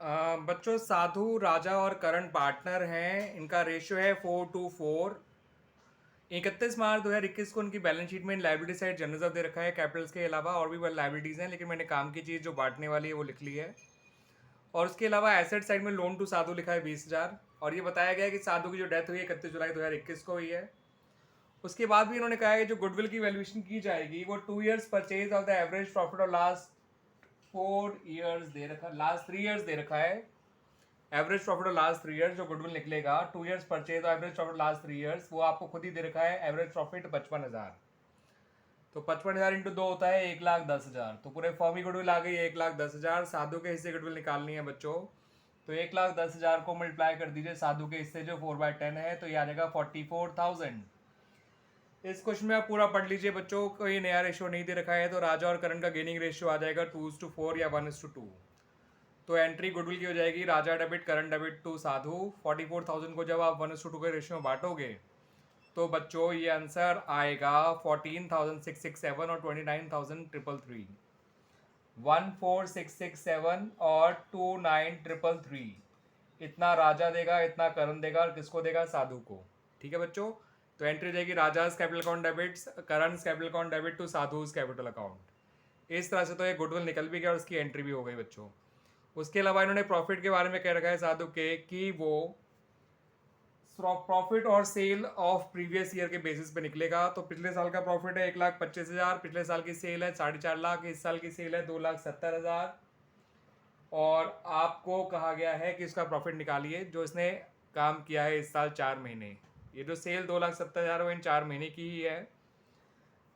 बच्चों, साधु, राजा और करण पार्टनर हैं। इनका रेशियो है 4:4। 31 मार्च 2021 को उनकी बैलेंस शीट में लाइबिलिटी साइड जनरल रिजर्व दे रखा है। कैपिटल्स के अलावा और भी लाइबिलिटीज़ हैं, लेकिन मैंने काम की चीज़ जो बांटने वाली है वो लिख ली है। और उसके अलावा एसेट साइड में लोन टू साधु लिखा है 20,000। और ये बताया गया है कि साधु की जो डेथ हुई है 31 जुलाई 2021 को हुई है। उसके बाद भी इन्होंने कहा है जो गुडविल की वैल्यूएशन की जाएगी वो 2 years purchase of the average profit of last 3 years they रखा है। Average profit of last 3 years जो गुडविल निकलेगा, 2 ईयर्स परचेज और एवरेज प्रॉफिट लास्ट 3 ईयर्स, वो आपको खुद ही दे रखा है। Average profit 55,000। तो 55,000 इंटू 2 होता है 1,10,000। तो पूरे फॉर्म की गुडविल आ गई 1,10,000। साधु के हिस्से गुडविल निकालनी है बच्चों। तो 1,10,000 को मल्टीप्लाई कर दीजिए साधु के हिस्से जो 4/10 है, तो ये आ जाएगा 44,000। इस क्वेश्चन में आप पूरा पढ़ लीजिए बच्चों। कोई नया रेशियो नहीं दे रखा है, तो राजा और करण का गेनिंग रेशियो आ जाएगा 2:4 या 1:2। तो एंट्री गुडविल की हो जाएगी राजा डेबिट करण डेबिट टू साधु। 44,000 को जब आप 1:2 के रेशियो में बांटोगे तो बच्चों ये आंसर आएगा 14,667 और 29,333। 14,667 और 29,333 इतना राजा देगा, इतना करण देगा, और किसको देगा? साधु को। ठीक है बच्चों। तो एंट्री हो जाएगी Raja's capital account debits, Karan capital account debit to Sadhu's capital account. इस तरह से तो ये गुडविल निकल भी गया और उसकी एंट्री भी हो गई बच्चों। उसके अलावा इन्होंने प्रॉफिट के बारे में कह रखा है साधु के कि वो प्रॉफिट और सेल ऑफ प्रीवियस ईयर के बेसिस पे निकलेगा। तो पिछले साल का प्रॉफिट है 1,25,000, पिछले साल की सेल है 4.5 लाख, इस साल की सेल है 2,70,000। और आपको कहा गया है कि इसका प्रॉफिट निकालिए जो इसने काम किया है इस साल 4 महीने। ये जो सेल 2,70,000 वो इन 4 महीने की ही है।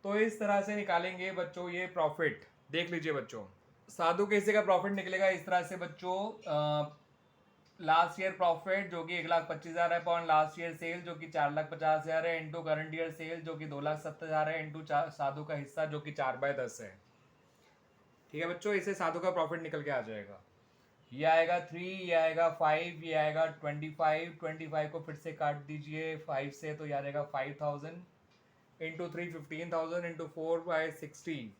तो इस तरह से निकालेंगे बच्चों ये प्रॉफिट। देख लीजिए बच्चों, साधु के हिस्से का प्रॉफिट निकलेगा इस तरह से बच्चों। लास्ट ईयर प्रॉफिट जो कि 1,25,000 है, अपॉन लास्ट ईयर सेल जो कि 4,50,000 है, इंटू करंट ईयर सेल जो कि 2,70,000 है, इंटू साधु का हिस्सा जो कि 4/10 है। ठीक है बच्चों, इसे साधु का प्रॉफिट निकल के आ जाएगा। ये आएगा 3, ये आएगा 5, ये आएगा 25। 25 को फिर से काट दीजिए 5 से, तो ये आ जाएगा 5,000 इंटू 3 15,000 इंटू 4/60।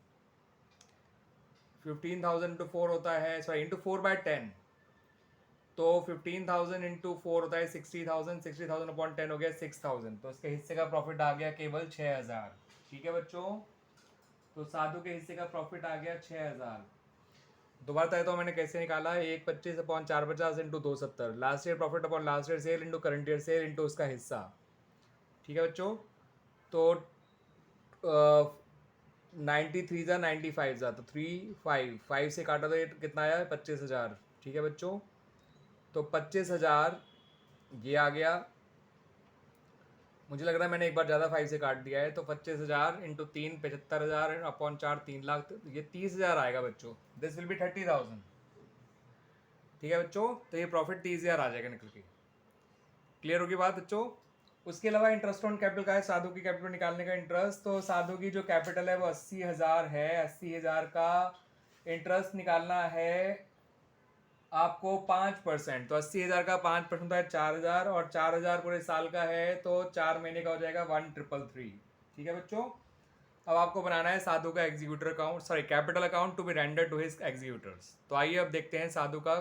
15,000 इंटू 4 होता है, सॉरी इंटू 4/10। तो 15,000 इंटू 4 होता है 60,000। 60,000 अपॉन 10 हो गया 6,000। तो इसके हिस्से का प्रॉफिट आ गया केवल 6,000। ठीक है बच्चों, तो साधु के हिस्से का प्रॉफिट आ गया 6,000। दोबारा बताया तो मैंने कैसे निकाला, 1,25 upon 450 into 270। Last year profit upon last year cell into current year cell into उसका हिस्सा। ठीक है बच्चों, तो 93 जा 95 जा, तो 3 5 से काटा तो ये कितना आया? 25,000। ठीक है बच्चों, तो 25,000 ये आ गया। मुझे लग रहा है मैंने एक बार ज़्यादा 5 से काट दिया है। तो 25,000 इंटू 3 75,000 अपॉन 4 3 लाख, तो ये 30,000 आएगा बच्चों। This will be 30,000। ठीक है बच्चों, तो ये प्रॉफिट 30,000 आ जाएगा निकल के। क्लियर होगी बात बच्चों? उसके अलावा इंटरेस्ट ऑन कैपिटल का है, साधु की कैपिटल निकालने का इंटरेस्ट। तो साधु की जो कैपिटल है वो 80,000 है। 80,000 का इंटरेस्ट निकालना है आपको 5%। तो 80,000 का 5% होता है 4,000, और 4,000 पूरे साल का है तो 4 महीने का हो जाएगा 1,333। ठीक है बच्चों, अब आपको बनाना है साधु का executor account, sorry capital account to be render to his executors. तो आइए अब देखते हैं साधु का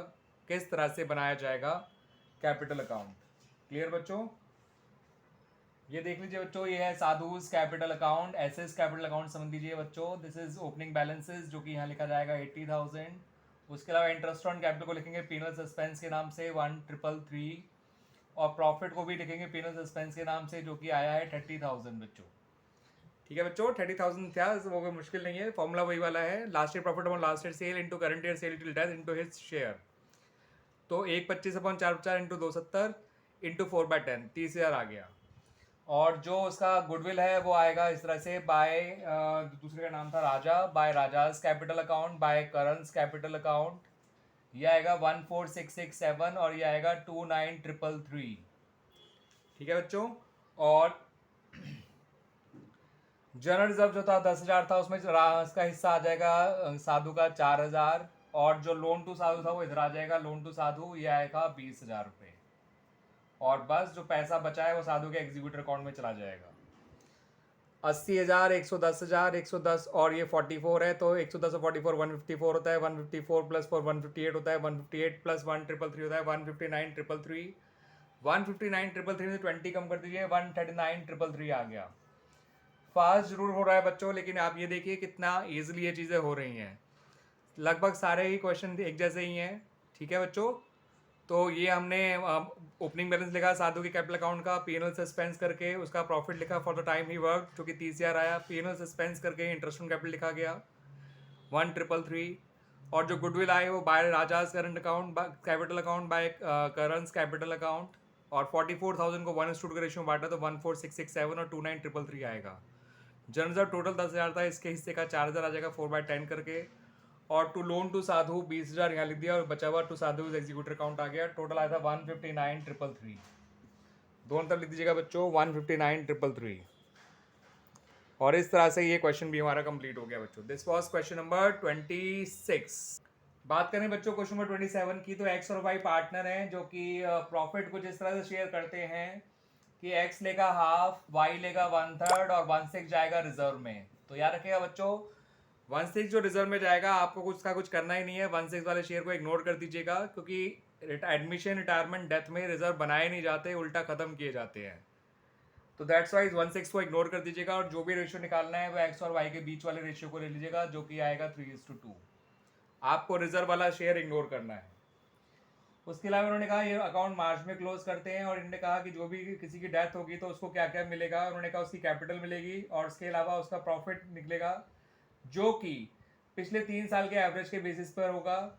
किस तरह से बनाया जाएगा कैपिटल अकाउंट। क्लियर बच्चों? ये देख लीजिए बच्चों, ये है sadhus capital account. SS capital account समझ लीजिए बच्चों। दिस इज ओपनिंग बैलेंसेस जो कि यहाँ लिखा जाएगा 80,000। उसके अलावा इंटरेस्ट ऑन कैपिटल को लिखेंगे पीनल सस्पेंस के नाम से 1,333। और प्रॉफिट को भी लिखेंगे पीनल सस्पेंस के नाम से जो कि आया है 30,000 बच्चों। ठीक है बच्चों, 30,000 था, वो कोई मुश्किल नहीं है, फॉर्मूला वही वाला है। Last year profit upon last year cell into current year cell till death into his share. तो 1,25 अपॉन 450 इंटू 270 इंटू 4/10, 30,000 आ गया। और जो उसका गुडविल है वो आएगा इस तरह से, बाय दूसरे का नाम था Raja, by Raja's capital account, by Karan's capital account. ये आएगा 14,667 और ये आएगा 29,333। ठीक है बच्चों, और जनरल रिजर्व जो था 10,000 था, उसमें इसका हिस्सा आ जाएगा साधु का 4,000। और जो लोन टू साधु था वो इधर आ जाएगा, लोन टू साधु ये आएगा 20,000 रुपये। और बस जो पैसा बचा है वो साधु के एग्जीक्यूटर अकाउंट में चला जाएगा। 80,000, 110,000, 110 और ये 44 है, तो 110 और 44 154 होता है, 154 प्लस 4 158 होता है, 158 प्लस 1 333 होता है, 159 333, 159 333 में 20 कम कर दीजिए, 139 333 आ गया। फास्ट जरूर हो रहा है बच्चों, लेकिन आप ये देखिए कितना ईजिली ये चीज़ें हो रही हैं। लगभग सारे ही क्वेश्चन एक जैसे ही हैं। ठीक है बच्चों, तो ये हमने ओपनिंग बैलेंस लिखा साधु के कैपिटल अकाउंट का, पीएनएल सस्पेंस करके उसका प्रॉफिट लिखा for the time he work जो कि 30,000 आया, पीएनएल सस्पेंस करके इंटरेस्ट ऑन कैपिटल लिखा गया 1,333, और जो गुडविल आए वो by Raja's current account capital account by Karan's capital account, और 44,000 को 1:2 का रेशियो बांटा तो 14667 और 29,333 आएगा। जनरल रिजर्व टोटल 10,000 था, इसके हिस्से का 4,000 आ जाएगा 4/10 करके, और टू लोन टू साधु 20,000 यहाँ लिख दिया, और बचा हुआ टू साधु एग्जीक्यूटर अकाउंट आ गया। टोटल आया था 159,333, दोनों तरफ लिख दीजिएगा बच्चों 159,333, और इस तरह से ये क्वेश्चन भी हमारा कंप्लीट हो गया बच्चों। This was question number 26। बात करें बच्चों क्वेश्चन नंबर 27 की, तो एक्स और वाई पार्टनर हैं जो कि प्रॉफिट कुछ इस तरह से शेयर करते हैं कि एक्स लेगा हाफ, वाई लेगा 1/3 और 1/6 जाएगा रिजर्व में। तो याद रखिएगा बच्चों 1/6 जो रिजर्व में जाएगा आपको कुछ करना ही नहीं है, 1/6 वाले शेयर को इग्नोर कर दीजिएगा, क्योंकि एडमिशन रिटायरमेंट डेथ में रिजर्व बनाए नहीं जाते, उल्टा खत्म किए जाते हैं। तो दैट्स वाइज 1/6 को इग्नोर कर दीजिएगा, और जो भी रेशियो निकालना है वो एक्स और वाई के बीच वाले रेशियो को ले लीजिएगा जो कि आएगा 3:2। आपको रिजर्व वाला शेयर इग्नोर करना है। उसके अलावा उन्होंने कहा ये अकाउंट मार्च में क्लोज करते हैं, और इन्होंने कहा कि जो भी किसी की डेथ होगी तो उसको क्या क्या मिलेगा। उन्होंने कहा उसकी कैपिटल मिलेगी और उसके अलावा उसका प्रॉफिट निकलेगा जो कि पिछले 3 साल के एवरेज के बेसिस पर होगा,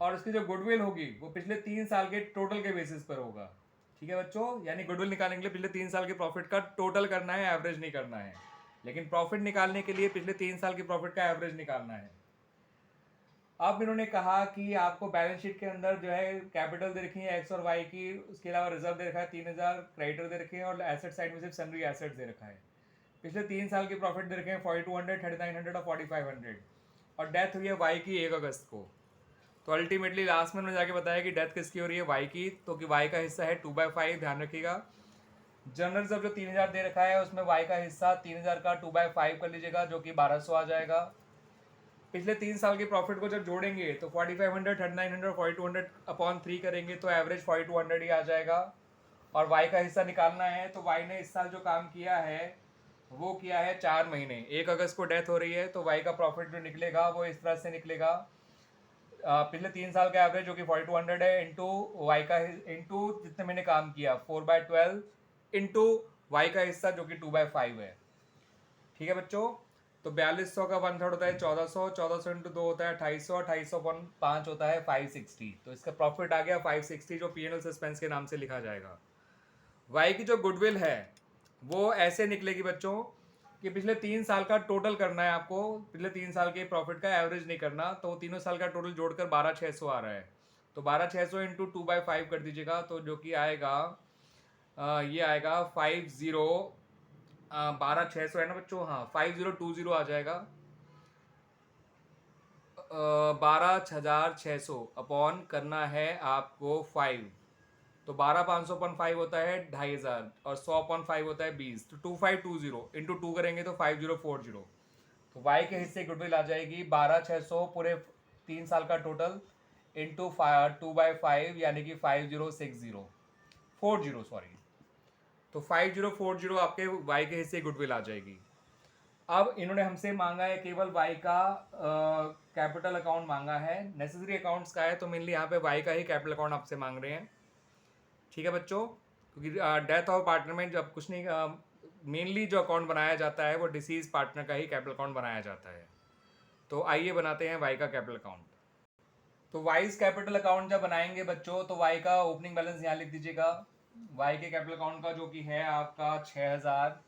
और उसकी जो गुडविल होगी वो पिछले 3 साल के टोटल के बेसिस पर होगा। ठीक है बच्चों, यानी गुडविल निकालने के लिए पिछले 3 साल के प्रॉफिट का टोटल करना है, एवरेज नहीं करना है, लेकिन प्रॉफिट निकालने के लिए पिछले 3 साल के प्रॉफिट का एवरेज निकालना है। अब इन्होंने कहा कि आपको बैलेंस शीट के अंदर जो है कैपिटल दे रखी है एक्स और वाई की, उसके अलावा रिजर्व दे रखा है 3,000, क्रेडिटर दे रखे हैं, और एसेट साइड में सिर्फ सन्ड्री एसेट दे रखा है। पिछले 3 साल के प्रॉफिट दे रखे हैं 4200, 3900 और 4500, और डेथ हुई है वाई की 1 अगस्त को। तो अल्टीमेटली लास्ट में उन्होंने जाके बताया कि डेथ किसकी हो रही है, वाई की, तो कि वाई का हिस्सा है 2/5, ध्यान रखिएगा। जनरल रिजर्व जो 3,000 दे रखा है उसमें वाई का हिस्सा 3,000 का 2/5 कर लीजिएगा जो कि 1,200 आ जाएगा। पिछले 3 साल के प्रॉफिट को जब जोड़ेंगे तो 4500, 3900, 4200 अपॉन 3 करेंगे तो एवरेज 4200 ही आ जाएगा। और वाई का हिस्सा निकालना है, तो वाई ने इस साल जो काम किया है वो किया है 4 महीने। 1 अगस्त को डेथ हो रही है, तो वाई का प्रॉफिट जो निकलेगा वो इस तरह से निकलेगा, पिछले 3 साल का एवरेज जो कि 4200 है इंटू वाई का इंटू जितने मैंने काम किया 4/12 इंटू वाई का हिस्सा जो कि 2/5 है। ठीक है बच्चों, तो 4200 का 1/3 होता है 1400, 1400 इंटू 2 होता है 2800, 2800/5 होता है 560। तो इसका प्रॉफिट आ गया 560 जो पीएनएल सस्पेंस के नाम से लिखा जाएगा। वाई की जो गुडविल है वो ऐसे निकलेगी बच्चों कि पिछले 3 साल का टोटल करना है आपको, पिछले 3 साल के प्रॉफिट का एवरेज नहीं करना, तो तीनों साल का टोटल जोड़कर 12,600 आ रहा है। तो 12,600 इंटू 2/5 कर दीजिएगा, तो जो कि आएगा ये आएगा 12,600 है ना बच्चों, हाँ 5020 आ जाएगा, 12,600 अपॉन करना है आपको 5, तो 12,500/5 होता है 2,500, और 100/5 होता है 20, तो 2520 इंटू 2 करेंगे तो 5040। तो वाई के हिस्से गुडविल आ जाएगी 12,600 पूरे 3 साल का टोटल इंटू 2/5 यानी कि 5040 सॉरी, तो 5040 आपके वाई के हिस्से गुडविल आ जाएगी। अब इन्होंने हमसे मांगा है केवल वाई का कैपिटल अकाउंट मांगा है, नेसेसरी अकाउंट्स का है, तो मेनली यहाँ पे वाई का ही कैपिटल अकाउंट आपसे मांग रहे हैं। ठीक है बच्चों, क्योंकि डेथ ऑफ पार्टनर में जब कुछ नहीं, मेनली जो अकाउंट बनाया जाता है वो डिसीज पार्टनर का ही कैपिटल अकाउंट बनाया जाता है। तो आइए बनाते हैं वाई का कैपिटल अकाउंट। तो वाइज कैपिटल अकाउंट जब बनाएंगे बच्चों, तो वाई का ओपनिंग बैलेंस यहाँ लिख दीजिएगा, वाई के कैपिटल अकाउंट का जो कि है आपका 6,000,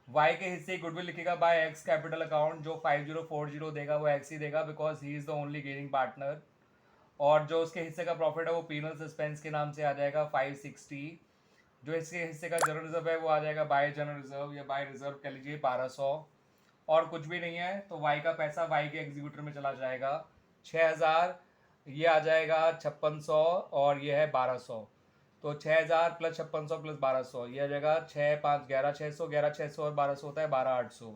वाई के हिस्से गुडविल लिखेगा बाय एक्स कैपिटल अकाउंट, जो 5040 देगा वो एक्स ही देगा because he is the only gaining partner, और जो उसके हिस्से का प्रॉफिट है वो पीनल सस्पेंस के नाम से आ जाएगा 560, जो इसके हिस्से का जनरल रिजर्व है वो आ जाएगा बाय जनरल रिजर्व या बाय रिजर्व कह लीजिए 1,200, और कुछ भी नहीं है तो वाई का पैसा वाई के एग्जीक्यूटर में चला जाएगा 6,000, ये आ जाएगा 5,600 और ये है 1,200। तो 6000 प्लस 5600 प्लस 1200, ये आ जाएगा 6 5 11 600, 11 600 और 1200 होता है 12 800।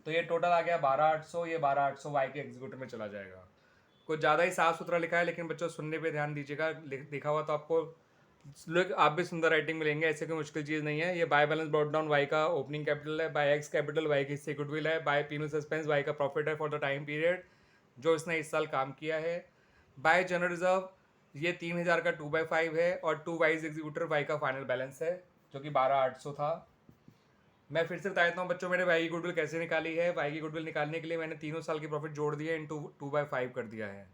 तो ये टोटल आ गया 12 800, ये 12 800 वाई के एग्जीक्यूटिव में चला जाएगा। कुछ ज़्यादा ही साफ सुथरा लिखा है, लेकिन बच्चों सुनने पे ध्यान दीजिएगा, लिखा हुआ तो आपको लोग आप भी सुंदर राइटिंग मिलेंगे, ऐसे कोई मुश्किल चीज़ नहीं है। ये by balance brought down Y का ओपनिंग कैपिटल है, बाय एक्स कैपिटल वाई की हिस्से गुडविल है, बाय पीनल सस्पेंस वाई का प्रॉफिट है फॉर द टाइम पीरियड जो इसने इस साल काम किया है, बाय जनरल रिजर्व ये 3000 का 2/5 है, और 2 वाइज एग्जीक्यूटिव वाई का फाइनल बैलेंस है जो कि 12 800 था। मैं फिर से बता देता हूँ बच्चों, मैंने वाई की गुडविल कैसे निकाली है। वाई की गुडविल निकालने के लिए मैंने तीनों साल की प्रॉफिट जोड़ दिए इंटू 2/5 कर दिया है,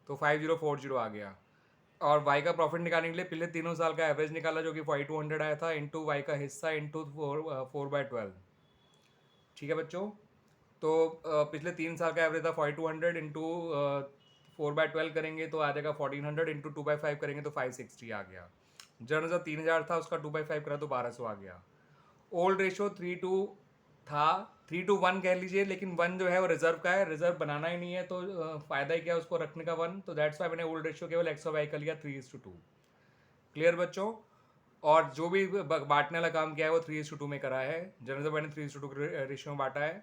तो 5040 आ गया। और वाई का प्रॉफिट निकालने के लिए पहले तीनों साल का एवरेज निकाला जो कि 4200 आया था, इंटू वाई का हिस्सा इंटू 4/12। ठीक है बच्चों, तो पिछले 3 साल का एवरेज था 4200, इंटू 4/12 करेंगे तो आ जाएगा 1400, इंटू 2/5 करेंगे तो 560 आ गया। जनरल जो 3000 था उसका 2/5 करा तो 1200 आ गया। ओल्ड रेशो 3:2 था, 3:1 कह लीजिए, लेकिन 1 जो है वो रिजर्व का है, रिजर्व बनाना ही नहीं है तो फायदा ही क्या उसको रखने का 1, तो दैट्स वाई मैंने ओल्ड रेशो केवल एक्स और वाई का लिया 3:2। क्लियर बच्चों? और जो भी बांटने वाला काम किया है वो 3:2 में करा है। जनरल मैंने 3:2 रेशियो में बांटा है,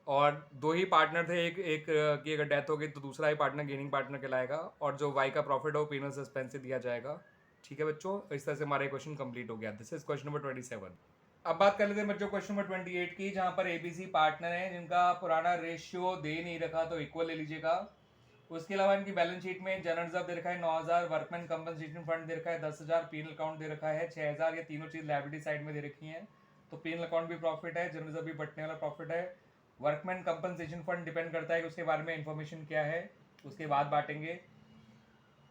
और 2 ही पार्टनर थे, एक की अगर डेथ हो गई तो दूसरा ही पार्टनर गेनिंग पार्टनर कहलाएगा, और जो वाई का प्रॉफिट है वो पीनल सस्पेंस से दिया जाएगा। ठीक है बच्चों, इस तरह से हमारा क्वेश्चन कंप्लीट हो गया। This is question number 27। अब बात कर लेते हैं बच्चों क्वेश्चन नंबर 28 की, जहां पर एबीसी पार्टनर है जिनका पुराना रेशियो दे नहीं रखा तो इक्वल ले लीजिएगा। उसके अलावा इनकी बैलेंस शीट में जनरल रिजर्व दे रखा है 9000, वर्कमैन कंपनसेशन फंड दे रखा है 10,000, पीनल अकाउंट दे रखा है 6000, ये तीनों चीज लायबिलिटी साइड में दे रखी है, तो पीनल अकाउंट भी प्रॉफिट है, जनरल रिजर्व भी बटने वाला प्रॉफिट है। वर्कमैन कंपनसेशन फंड डिपेंड करता है कि उसके बारे में इंफॉर्मेशन क्या है, उसके बाद बांटेंगे।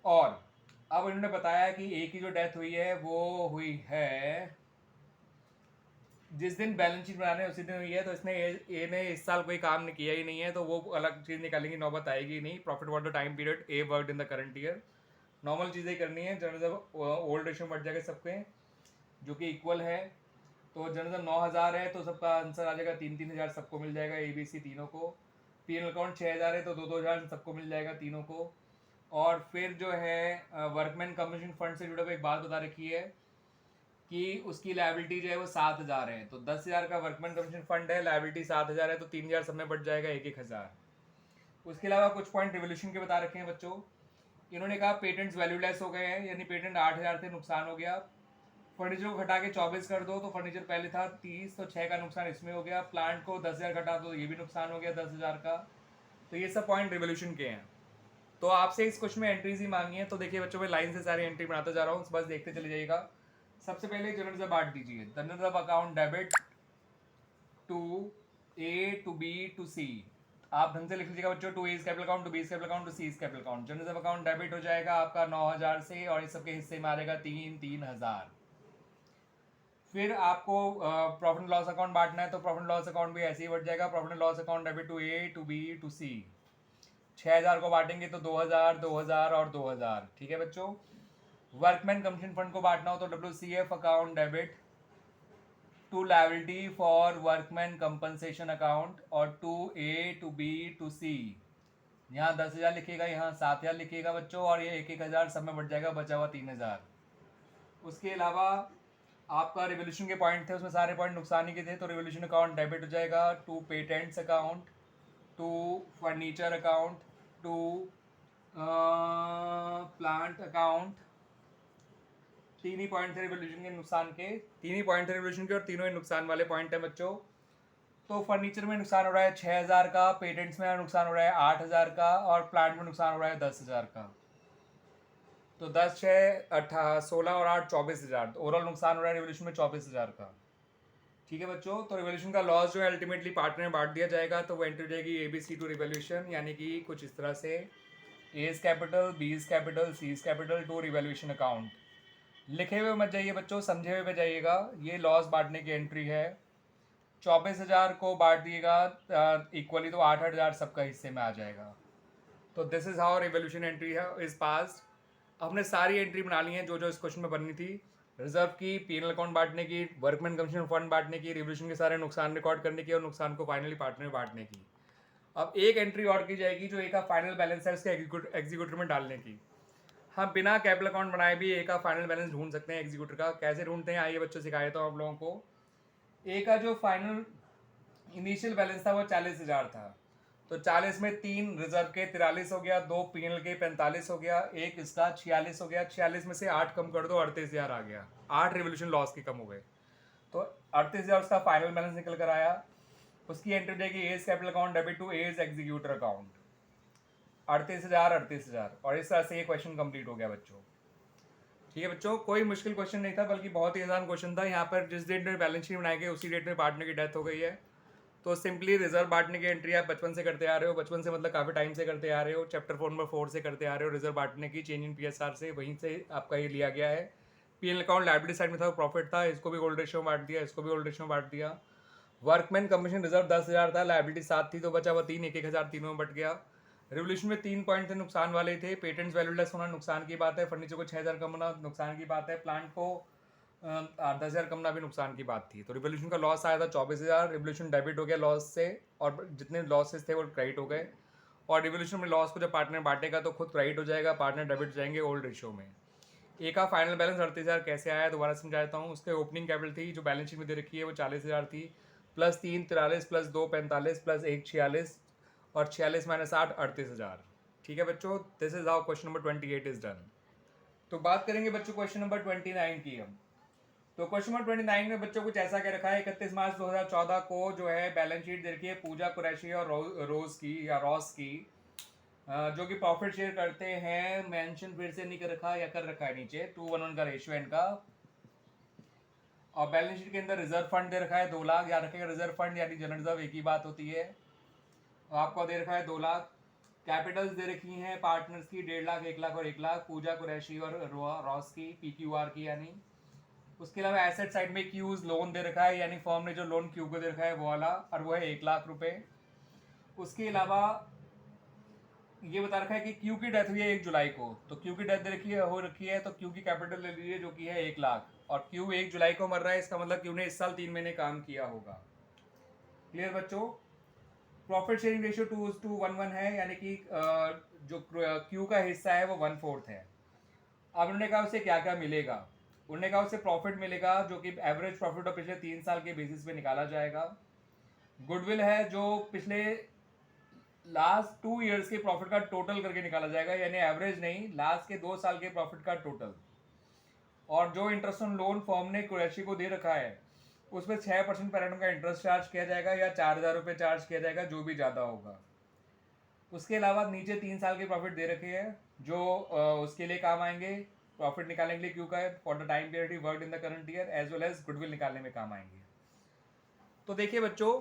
और अब इन्होंने बताया कि ए की जो डेथ हुई है वो हुई है जिस दिन बैलेंस शीट बनाने उसी दिन हुई है, तो इसने ए ने इस साल कोई काम नहीं किया ही नहीं है, तो वो अलग चीज़ निकालेंगे, नौबत आएगी नहीं। Profit for the time period A worked in the current year, normal चीज़ें करनी है। जनरल ओल्ड रेशियो बढ़ जाएगा सबके जो कि इक्वल है, तो जनरल 9000 है तो सबका आंसर आ जाएगा 3-3000 सबको मिल जाएगा, ए बी सी तीनों को। पीएनएल अकाउंट 6000 है तो 2-2000 सबको मिल जाएगा तीनों को। और फिर जो है वर्कमैन कमीशन फंड से जुड़ा हुआ एक बात बता रखी है कि उसकी लायबिलिटी जो है वो 7000 है, तो 10,000 का वर्कमैन कमीशन फंड है, लायबिलिटी 7000 है, तो 3000 सब में बढ़ जाएगा 1-1000। उसके अलावा कुछ पॉइंट रिवोल्यूशन के बता रखे हैं बच्चों। इन्होंने कहा पेटेंट्स वैल्यूलेस हो गए हैं, यानी पेटेंट 8000 थे, नुकसान हो गया। फर्नीचर को घटा के 24 कर दो तो फर्नीचर पहले था 30, तो 6 का नुकसान इसमें हो गया। प्लांट को 10,000 घटा दो, ये भी नुकसान हो गया 10,000 का। तो ये सब पॉइंट रिवोल्यूशन के हैं। तो आपसे इस क्वेश्चन में एंट्रीज ही मांगी है, तो देखिए बच्चों में लाइन से सारी एंट्री बनाता जा रहा हूँ, बस देखते चले जाइएगा। सबसे पहले जनरल रिजर्व बांट दीजिए। General reserve account debit to A to B to C, आप ढंग से लिख लीजिएगा बच्चों, to A capital account, to B capital account, to C capital account. General reserve account debit हो जाएगा आपका 9000 से, और इस सबके हिस्से में आ जाएगा 3,000। फिर आपको प्रॉफिट एंड लॉस अकाउंट बांटना है, तो प्रॉफिट एंड लॉस अकाउंट भी ऐसे ही बढ़ जाएगा। Profit and loss account debit to A to B to C, 6000 को बांटेंगे तो 2000, 2000 और 2000। ठीक है बच्चों। वर्कमैन कमीशन फंड को बांटना हो तो WCF account debit to liability for workman compensation account, और to A to B to C. यहाँ 10,000 लिखिएगा, यहाँ 7,000 लिखिएगा बच्चों, और ये 1-1000 सब में बढ़ जाएगा, बचा हुआ 3,000। उसके अलावा आपका रिवोल्यूशन के पॉइंट थे, उसमें सारे पॉइंट नुकसान ही के थे, तो रिवोल्यूशन अकाउंट डेबिट हो जाएगा to patents account, to furniture account, to plant account. 3 ही पॉइंट थे रिवोल्यूशन के नुकसान के, 3 ही पॉइंट थे रिवोल्यूशन के, और तीनों ही नुकसान वाले पॉइंट है बच्चों। तो फर्नीचर में नुकसान हो रहा है 6000 का, पेटेंट्स में नुकसान हो रहा है 8000 का, और प्लांट में नुकसान हो रहा है 10,000 का। तो 10, 6, 18, 16 और 8 24,000, तो ओवरऑल नुकसान हो रहा है रिवोल्यूशन में 24,000 का। ठीक है बच्चों, तो रिवोल्यूशन का लॉस जो है अल्टीमेटली पार्टनर में बांट दिया जाएगा, तो वो एंट्री हो जाएगी ABC टू रिवोल्यूशन, यानी कि कुछ इस तरह से A's capital, B's capital, C's capital to revaluation account. लिखे हुए मत जाइए बच्चों, समझे हुए पे जाइएगा। ये लॉस बांटने की एंट्री है, 24,000 को बांट दिएगा इक्वली, तो 8,000 सबका हिस्से में आ जाएगा। तो this is how revolution entry है इज पास्ट। हमने सारी एंट्री बना ली है जो जो इस क्वेश्चन में बननी थी, रिजर्व की, पीएनएल अकाउंट बांटने की, वर्कमैन कमीशन फंड बांटने की, रिवोल्यूशन के सारे नुकसान रिकॉर्ड करने की, और नुकसान को फाइनली पार्टनर में बांटने की। अब एक एंट्री और की जाएगी जो एक का फाइनल बैलेंस है उसके एग्जीक्यूटिव में डालने की। हम बिना कैपिटल अकाउंट बनाए भी ए का फाइनल बैलेंस ढूंढ सकते हैं एग्जीक्यूटर का। कैसे ढूंढते हैं आइए बच्चों सिखाया तो आप लोगों को। ए का जो फाइनल इनिशियल बैलेंस था वो 40,000 था, तो 40 में 3 रिजर्व के 43 हो गया, 2 पीएनएल के 45 हो गया, एक इसका 46 हो गया। 46 में से 8 कम कर दो 38,000 आ गया, 8 रिवोल्यूशन लॉस के कम हो गए, तो 38,000 उसका फाइनल बैलेंस निकल कर आया। उसकी एंट्री देगी A's capital account debit to A's executor account 38,000 और इस तरह से ये क्वेश्चन कंप्लीट हो गया बच्चों। ठीक है बच्चों, कोई मुश्किल क्वेश्चन नहीं था, बल्कि बहुत ही आसान क्वेश्चन था। यहाँ पर जिस डेट में बैलेंस शीट बनाई गई उसी डेट में पार्टनर की डेथ हो गई है, तो सिंपली रिजर्व बांटने की एंट्री आप बचपन से करते आ रहे हो, बचपन से मतलब काफ़ी टाइम से करते आ रहे हो, चैप्टर 4 नंबर 4 से करते आ रहे हो। रिजर्व बांटने की चेंज इन पीएसआर से, वहीं से आपका ये लिया गया है। पीएनएल अकाउंट लायबिलिटी साइड में था, प्रॉफिट था, इसको भी गोल्ड रेशियो में बांट दिया, इसको भी गोल्ड रेशियो में बांट दिया। वर्कमैन कमीशन रिजर्व 10,000 था, लायबिलिटी 7 थी, तो बचा हुआ 3, 1,000 तीनों में बट गया। रिवोल्यूशन में 3 पॉइंट थे नुकसान वाले थे। पेटेंट्स वैल्यूलेस होना नुकसान की बात है, फर्नीचर को 6,000 कम होना नुकसान की बात है, प्लांट को 10,000 कम होना भी नुकसान की बात थी। तो रिवोल्यूशन का लॉस आया था 24,000, रिवोल्यूशन डेबिट हो गया लॉस से, और जितने लॉसेस थे वो क्रेडिट हो गए। और रिवोल्यूशन में लॉस को जब पार्टनर बांटेगा तो खुद क्रेडिट हो जाएगा, पार्टनर डेबिट हो जाएंगे ओल्ड रेशियो में। ए का फाइनल बैलेंस 38,000 कैसे आया दोबारा समझाता हूँ। उसके ओपनिंग कैपिटल थी जो बैलेंस शीट में दे रखी है वो 40,000 थी, प्लस 3 43 प्लस 2 45 प्लस 1 46 और 46 माइनस 8 38,000। ठीक है बच्चों, this is how question number 28 is done. तो बात करेंगे बच्चों क्वेश्चन नंबर 29 की हम। तो क्वेश्चन नंबर 29 में बच्चों कुछ ऐसा कह रखा है, 31 मार्च 2014 को जो है बैलेंस शीट दे रखी है पूजा कुरैशी और रोज की या रॉस की, जो कि प्रॉफिट शेयर करते हैं। मेंशन फिर से नहीं कर रखा या कर रखा है नीचे, 2:1 का रेशियो इनका। और बैलेंस शीट के अंदर रिजर्व फंड दे रखा है 2 लाख, याद रखेगा रिजर्व फंड यानी जनरल रिजर्व एक ही बात होती है। आपको दे रखा है 2 लाख। कैपिटल्स दे रखी हैं पार्टनर्स की 1.5 लाख, 1 लाख और 1 लाख, पूजा कुरैशी और रॉस की, PQR की यानी। उसके अलावा एसेट साइड में क्यूज लोन दे रखा है, यानी फर्म ने जो लोन क्यू को दे रखा है वो वाला, और वो है 1 लाख रुपए। उसके अलावा ये बता रखा है कि क्यू की डेथ हुई है 1 जुलाई को, तो क्यू की डेथ दे रखी है हो रखी है, तो क्यू की कैपिटल ले लीजिए जो कि है 1 लाख, और क्यू 1 जुलाई को मर रहा है, इसका मतलब क्यू ने इस साल 3 महीने काम किया होगा। क्लियर बच्चों। प्रॉफिट शेयरिंग रेशियो 2:1 है, यानी कि जो क्यू का हिस्सा है वो 1/4 है। अब उन्होंने कहा उसे क्या क्या मिलेगा। उन्होंने कहा उसे प्रॉफिट मिलेगा जो कि एवरेज प्रॉफिट और पिछले 3 साल के बेसिस पे निकाला जाएगा। गुडविल है जो पिछले लास्ट 2 ईयर्स के प्रॉफिट का टोटल करके निकाला जाएगा, यानी एवरेज नहीं, लास्ट के 2 साल के प्रॉफिट का टोटल। और जो इंटरेस्ट ऑन लोन फर्म ने कुरैशी को दे रखा है उसमें 6% पर एनम का इंटरेस्ट चार्ज किया जाएगा या 4,000 रुपये चार्ज किया जाएगा, जो भी ज़्यादा होगा। उसके अलावा नीचे 3 साल के प्रॉफिट दे रखे हैं जो उसके लिए काम आएंगे, प्रॉफिट निकालने के लिए क्यों का है, for the time period he worked in the current year, as well as goodwill निकालने में काम आएंगे। तो देखिए बच्चों,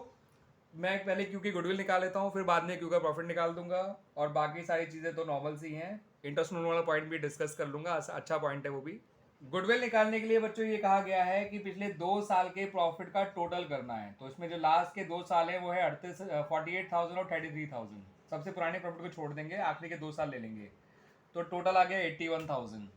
मैं पहले क्यू की गुडविल निकाल लेता हूँ, फिर बाद में क्यू का प्रॉफिट निकाल दूंगा, और बाकी सारी चीज़ें तो नॉर्मल सी हैं। इंटरेस्ट वाला पॉइंट भी डिस्कस कर लूंगा, अच्छा पॉइंट है वो भी। गुडविल निकालने के लिए बच्चों ये कहा गया है कि पिछले 2 साल के प्रॉफिट का टोटल करना है, तो इसमें जो लास्ट के 2 साल है वो है 48,000 और 33,000। सबसे पुराने प्रॉफिट को छोड़ देंगे, आखिरी के 2 साल ले लेंगे, तो टोटल आ गया 81,000।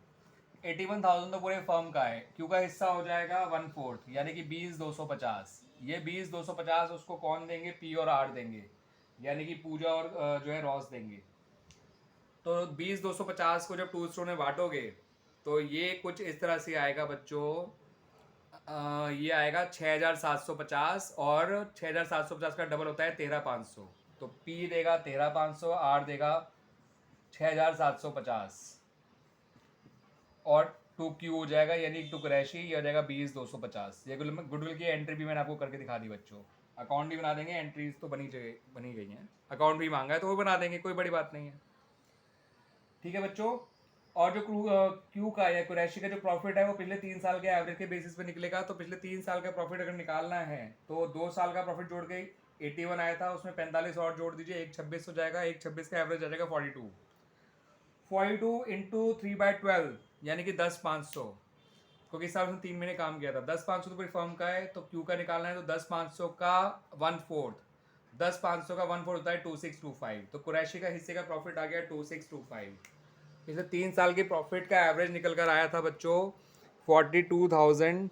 81,000 तो पूरे फर्म का है, क्यू का हिस्सा हो जाएगा 1/4 यानी कि 20,250। ये 20,250 उसको कौन देंगे, पी और आर देंगे, यानी कि पूजा और जो है रॉस देंगे। तो 20,250 को जब 2 स्टोर में बांटोगे तो ये कुछ इस तरह से आएगा बच्चों, ये आएगा 6,750, और 6,750 का डबल होता है 13,500, तो पी देगा 13,500, आर देगा 6,750, और 2Q हो जाएगा यानी 2 कुरैशी, ये हो जाएगा 20,250। ये गुडविल की एंट्री भी मैंने आपको करके दिखा दी बच्चों। अकाउंट भी बना देंगे, एंट्रीज तो बनी गई हैं, अकाउंट भी मांगा है तो वो बना देंगे, कोई बड़ी बात नहीं है। ठीक है बच्चों। और जो क्यू का या कुरैशी का जो प्रॉफिट है वो पिछले 3 साल के एवरेज के बेसिस पे निकलेगा, तो पिछले 3 साल का प्रॉफिट अगर निकालना है तो 2 साल का प्रॉफिट जोड़ के 81 आया था, उसमें 45 और जोड़ दीजिए, 126 हो जाएगा, 126 का एवरेज आ जाएगा 42 इंटू 3/12 यानी कि 10,500, क्योंकि साल उसने 3 महीने काम किया था। 10,500 तो पूरी फर्म का है, तो क्यू का निकालना है, तो 10,500 का 1/4, 10,500 का 1/4 होता है 2625, तो कुरैशी का हिस्से का प्रॉफिट आ गया 2625। पिछले 3 साल के प्रॉफिट का एवरेज निकल कर आया था बच्चों 42,000,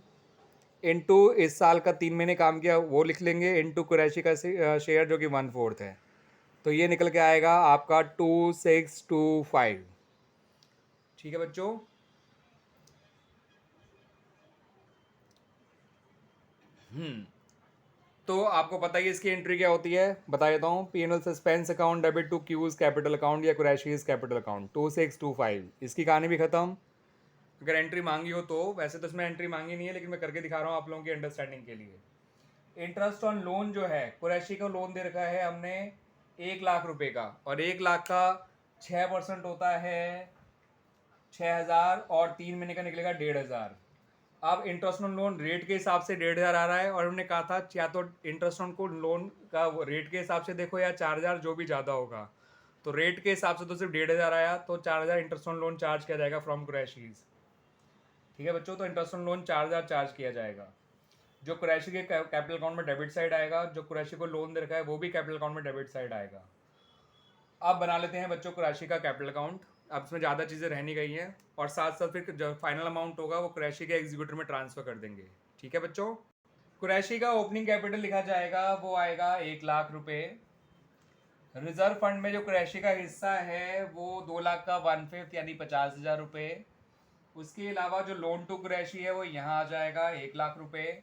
इंटू इस साल का 3 महीने काम किया वो लिख लेंगे, इंटू कुरैशी का शेयर जो कि 1/4 है, तो ये निकल के आएगा आपका 2625। ठीक है बच्चों। तो आपको पता ही इसकी एंट्री क्या होती है, बता देता हूँ। P&L suspense account debit to Q's capital account या कुरैशीज कैपिटल अकाउंट 2625, इसकी कहानी भी खत्म। अगर एंट्री मांगी हो तो, वैसे तो इसमें एंट्री मांगी नहीं है, लेकिन मैं करके दिखा रहा हूँ आप लोगों की अंडरस्टैंडिंग के लिए। इंटरेस्ट ऑन लोन जो है, कुरैशी को लोन दे रखा है हमने 1,00,000 रुपए का, और 1,00,000 का 6% होता है 6,000, और 3 महीने का निकलेगा 1,500। अब इंटरेस्ट ऑन लोन रेट के हिसाब से 1,500 आ रहा है, और उन्होंने कहा था या तो इंटरेस्ट ऑन को लोन का रेट के हिसाब से देखो या 4,000, जो भी ज़्यादा होगा। तो रेट के हिसाब से तो सिर्फ 1,500 आया, तो 4,000 इंटरेस्ट ऑन लोन चार्ज किया जाएगा फ्रॉम कुरैशीज। ठीक है बच्चों, तो इंटरेस्ट ऑन लोन 4,000 चार्ज किया जाएगा, जो कुरैशी के कैपिटल अकाउंट में डेबिट साइड आएगा। जो कुरैशी को लोन दे रखा है वो भी कैपिटल अकाउंट में डेबिट साइड आएगा। अब बना लेते हैं बच्चों कुरैशी का कैपिटल अकाउंट। अब इसमें ज़्यादा चीज़ें रहनी गई हैं, और साथ साथ फिर जो फाइनल अमाउंट होगा वो कुरैशी के एग्जीक्यूटिव में ट्रांसफर कर देंगे। ठीक है बच्चों। कुरैशी का ओपनिंग कैपिटल लिखा जाएगा, वो आएगा 1,00,000 रुपये। रिजर्व फंड में जो कुरैशी का हिस्सा है वो 2,00,000 का 1/5 यानी 50,000 रुपये। उसके अलावा जो लोन टू कुरैशी है वो यहाँ आ जाएगा 1,00,000 रुपये,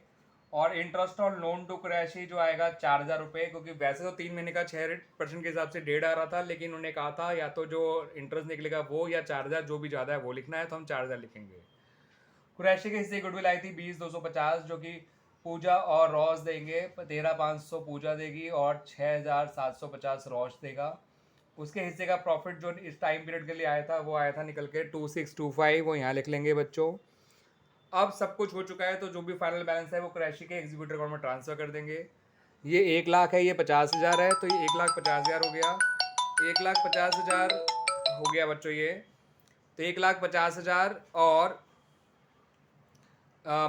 और interest on loan to Qureshi जो आएगा 4,000 रुपये, क्योंकि वैसे तो 3 महीने का 6% के हिसाब से 1,500 आ रहा था, लेकिन उन्होंने कहा था या तो जो इंटरेस्ट निकलेगा वो या 4,000, जो भी ज़्यादा है वो लिखना है, तो हम 4,000 लिखेंगे। कुरैशी के हिस्से गुडविल आई थी 20,250, जो कि पूजा और रॉस देंगे। 13,500 पूजा देगी और 6,750 रॉस देगा। उसके हिस्से का प्रॉफिट जो इस टाइम पीरियड के लिए आया था वो आया था निकल के 2,625, वो यहाँ लिख लेंगे बच्चों। अब सब कुछ हो चुका है, तो जो भी फाइनल बैलेंस है वो कुरैशी के एग्जीक्यूटिव अकाउंट में ट्रांसफर कर देंगे। ये 1,00,000 है, ये 50,000 है, तो ये 1,50,000 हो गया। 1,50,000 हो गया बच्चों ये। तो 1,50,000 और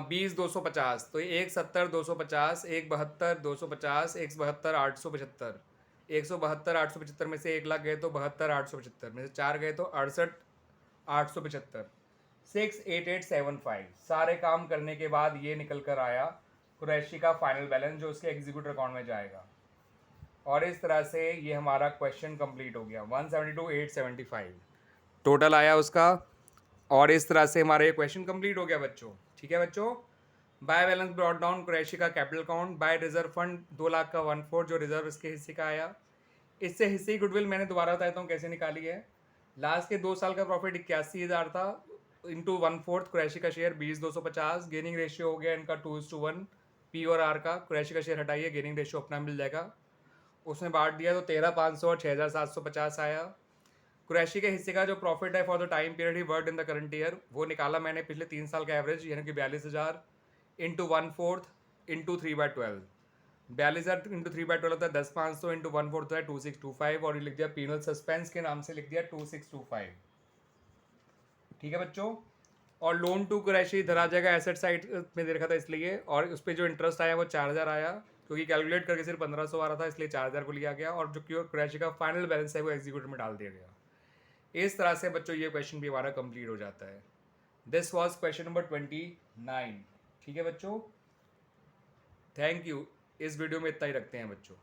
20,250, तो 1,70,250, 1,72,250, 1,72,875। 172,875 में से 1,00,000 गए तो 72,875, में से 4 गए तो 68,875। 68875 सारे काम करने के बाद ये निकल कर आया कुरैशी का फाइनल बैलेंस, जो उसके एग्जीक्यूटिव अकाउंट में जाएगा। और इस तरह से ये हमारा क्वेश्चन कंप्लीट हो गया। 172,875 टोटल आया उसका, और इस तरह से हमारा ये क्वेश्चन कंप्लीट हो गया बच्चों। ठीक है बच्चों। By balance brought down Qureshi का capital account by reserve fund 2,00,000 का 1/4 जो रिजर्व इसके हिस्से का आया। इससे हिस्से गुडविल मैंने दोबारा बताया हूँ कैसे निकाली है। लास्ट के 2 साल का प्रॉफिट 81,000 था, इंटू 1/4 कुरैशी का शेयर 20,250। गेनिंग रेशियो हो गया इनका 2:1 पी और आर का। कुरैशी का शेयर हटाइए, गेनिंग रेशियो अपना मिल जाएगा। उसमें बांट दिया तो 13,500 और 6,750 आया। कुरैशी के हिस्से का जो प्रॉफिट है for the time period he word in the current year, वो निकाला मैंने पिछले 3 साल का एवरेज, यानी कि 42,000 इंटू 1/4 इंटू 3/12। 42,000 इंटू 3/12 होता है 10,500 इंटू 1/4 होता है 2,625, और ये लिख दिया P&L सस्पेंस के नाम से लिख दिया 2,625। ठीक है बच्चों। और लोन टू कुरैशी इधर आ जाएगा, एसेट साइड में दे रखा था इसलिए, और उस पर जो इंटरेस्ट आया वो 4,000 आया, क्योंकि कैलकुलेट करके सिर्फ 1,500 आ रहा था, इसलिए 4,000 को लिया गया, और जो कुरैशी का फाइनल बैलेंस है वो एग्जीक्यूटिव में डाल दिया गया। इस तरह से बच्चों ये क्वेश्चन भी हमारा कंप्लीट हो जाता है। This was question number 29। ठीक है बच्चों, थैंक यू। इस वीडियो में इतना ही रखते हैं बच्चों।